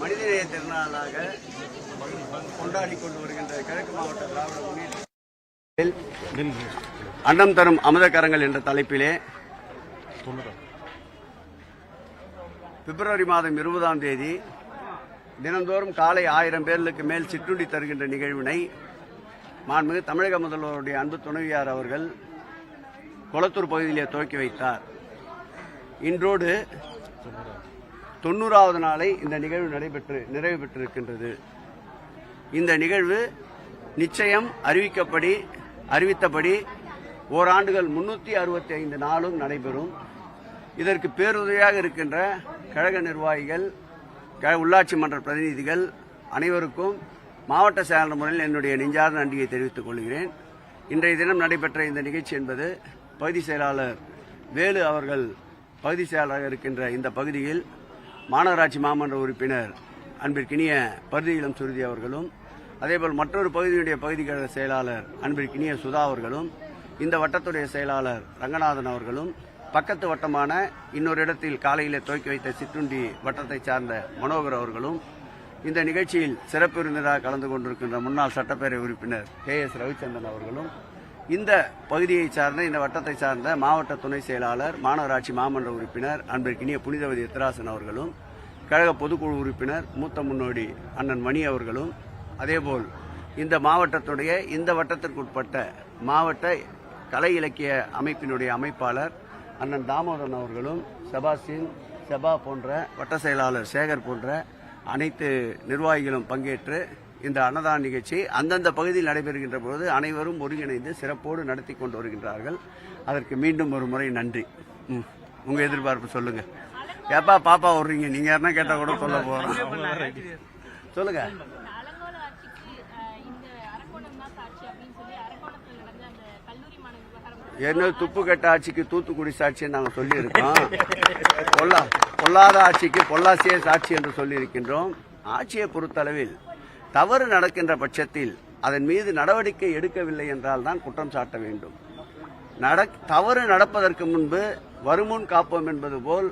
மனிதநேய திருநாளாக கொண்டாடி கொண்டு வருகின்ற கிழக்கு மாவட்ட திராவிட முன்னேற்ற அன்னம் தரும் அமுதக்கரங்கள் என்ற தலைப்பிலே பிப்ரவரி மாதம் 20ஆம் தேதி தினந்தோறும் காலை 1000 பேர்களுக்கு மேல் சிற்றுண்டி தருகின்ற நிகழ்வினை மாண்புமிகு தமிழக முதல்வருடைய அன்பு துணைவியார் அவர்கள் கொளத்தூர் பகுதியிலே துவக்கி வைத்தார். இன்றோடு 90வது நாளை இந்த நிகழ்வு நிறைவு பெற்றிருக்கின்றது. இந்த நிகழ்வு நிச்சயம் அறிவித்தபடி ஓராண்டுகள் 365 நாளும் நடைபெறும். இதற்கு பேருதவியாக இருக்கின்ற கழக நிர்வாகிகள், உள்ளாட்சி மன்ற பிரதிநிதிகள் அனைவருக்கும் மாவட்ட செயலாளர் முறையில் என்னுடைய நெஞ்சார்ந்த நன்றியை தெரிவித்துக் கொள்கிறேன். இன்றைய தினம் நடைபெற்ற இந்த நிகழ்ச்சி என்பது பகுதி செயலாளர் வேலு அவர்கள் பகுதி செயலாளராக இருக்கின்ற இந்த பகுதியில் மாநகராட்சி மாமன்ற உறுப்பினர் அன்பிற்கினிய பருதியிலம் சுருதி அவர்களும், அதேபோல் மற்றொரு பகுதியுடைய பகுதி கழக செயலாளர் அன்பிற்கினிய சுதா அவர்களும், இந்த வட்டத்துடைய செயலாளர் ரங்கநாதன் அவர்களும், பக்கத்து வட்டமான இன்னொரு இடத்தில் காலையிலே துவக்கி வைத்த சிற்றுண்டி வட்டத்தை சார்ந்த மனோகர் அவர்களும், இந்த நிகழ்ச்சியில் சிறப்பு விருந்தினராக கலந்து கொண்டிருக்கின்ற முன்னாள் சட்டப்பேரவை உறுப்பினர் KS ரவிச்சந்திரன் அவர்களும், இந்த பகுதியை சார்ந்த இந்த வட்டத்தை சார்ந்த மாவட்ட துணை செயலாளர் மாநகராட்சி மாமன்ற உறுப்பினர் அன்பிற்கினிய புனிதவதி எத்திராசன் அவர்களும், கழக பொதுக்குழு உறுப்பினர் மூத்த முன்னோடி அண்ணன் மணி அவர்களும், அதேபோல் இந்த மாவட்டத்துடைய இந்த வட்டத்திற்குட்பட்ட மாவட்ட கலை இலக்கிய அமைப்பினுடைய அமைப்பாளர் அண்ணன் தாமோதரன் அவர்களும், செபாஸ்டின், செபா போன்ற வட்ட செயலாளர் சேகர் போன்ற அனைத்து நிர்வாகிகளும் பங்கேற்று இந்த அன்னதான நிகழ்ச்சி அந்தந்த பகுதியில் நடைபெறுகின்ற போது அனைவரும் ஒருங்கிணைந்து சிறப்போடு நடத்தி கொண்டு வருகின்றார்கள். அதற்கு மீண்டும் ஒரு முறை நன்றி. உங்க எதிர்பார்ப்பு சொல்லுங்க. ஏப்பா பாப்பா வர்றீங்க, நீங்க யாருன்னா கேட்டா கூட சொல்ல போறோம். சொல்லுங்க. என்ன துப்பு கட்ட ஆட்சிக்கு தூத்துக்குடி சாட்சின்னு நாங்கள் சொல்லி இருக்கோம். பொல்லாத ஆட்சிக்கு பொள்ளாசியே சாட்சி என்று சொல்லி இருக்கின்றோம். ஆட்சியை பொறுத்தளவில் தவறு நடக்கின்ற பட்சத்தில் அதன் மீது நடவடிக்கை எடுக்கவில்லை என்றால் தான் குற்றம் சாட்ட வேண்டும். தவறு நடப்பதற்கு முன்பு வருமுன் காப்போம் என்பது போல்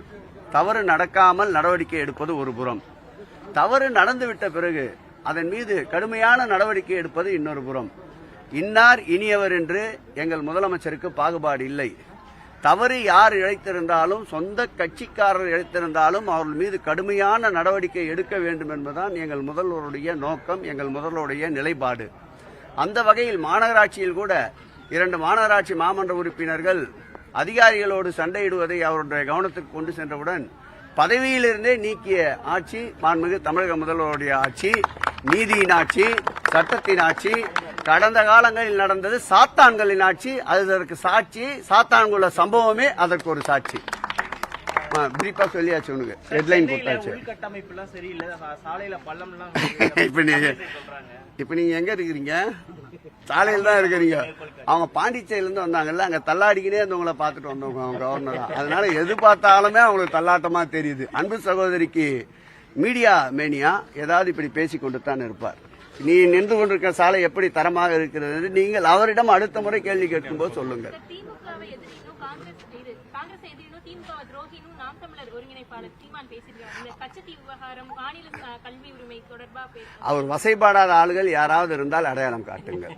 தவறு நடக்காமல் நடவடிக்கை எடுப்பது ஒரு புறம், தவறு நடந்துவிட்ட பிறகு அதன் மீது கடுமையான நடவடிக்கை எடுப்பது இன்னொரு புறம். இன்னார் இனியவர் என்று எங்கள் முதலமைச்சருக்கு பாகுபாடு இல்லை. தவறு யார் இழைத்திருந்தாலும், சொந்த கட்சிக்காரர் இழைத்திருந்தாலும் அவர்கள் மீது கடுமையான நடவடிக்கை எடுக்க வேண்டும் என்பதுதான் எங்கள் முதல்வருடைய நோக்கம், எங்கள் முதல்வருடைய நிலைப்பாடு. அந்த வகையில் மாநகராட்சியில் கூட 2 மாநகராட்சி மாமன்ற உறுப்பினர்கள் அதிகாரிகளோடு சண்டையிடுவதை அவருடைய கவனத்துக்கு கொண்டு சென்றவுடன் பதவியிலிருந்தே நீக்கிய ஆட்சி மாண்புமிகு தமிழக முதல்வருடைய ஆட்சி, நீதியின் ஆட்சி, சட்டத்தின் ஆட்சி. கடந்த காலங்களில் நடந்தது சாத்தான்களின் ஆட்சி, அதற்கு சாட்சி. சாத்தான்குள்ள சம்பவமே அதற்கு ஒரு சாட்சி. பிரீப்பா சொல்லியாச்சு, உனக்கு ஹெட்லைன் கொடுத்தாச்சு. இப்ப நீங்க எங்க இருக்கிறீங்க? சாலையில் தான் இருக்கிறீங்க. அவங்க பாண்டிச்சேரியில இருந்து வந்தாங்கல்ல, அங்க தள்ளாடிக்கினே இருந்தவங்களை பார்த்துட்டு வந்தவங்க அவங்க கவர்னரா. அதனால எது பார்த்தாலுமே அவங்களுக்கு தள்ளாட்டமா தெரியுது. அன்பு சகோதரிக்கு மீடியா மேனியா ஏதாவது இப்படி பேசிக்கொண்டு தான் இருப்பார். நீ நின்று கொண்டிருக்கிற சாலை எப்படி தரமாக இருக்கிறது என்று நீங்கள் அவரிடம் அடுத்த முறை கேள்வி கேட்கும்போது சொல்லுங்கள். அவர் வசைப்பாடாத ஆளுகள் யாராவது இருந்தால் அடையாளம் காட்டுங்கள்.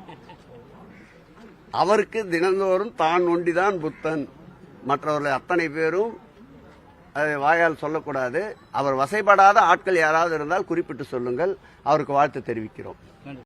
அவருக்கு தினந்தோறும் தான் ஒண்டிதான் புத்தன், மற்றவர்கள் அத்தனை பேரும் வாயால் சொல்லக்கூடாது. அவர் வசைப்படாத ஆட்கள் யாராவது இருந்தால் குறிப்பிட்டு சொல்லுங்கள். அவருக்கு வாழ்த்து தெரிவிக்கிறோம்.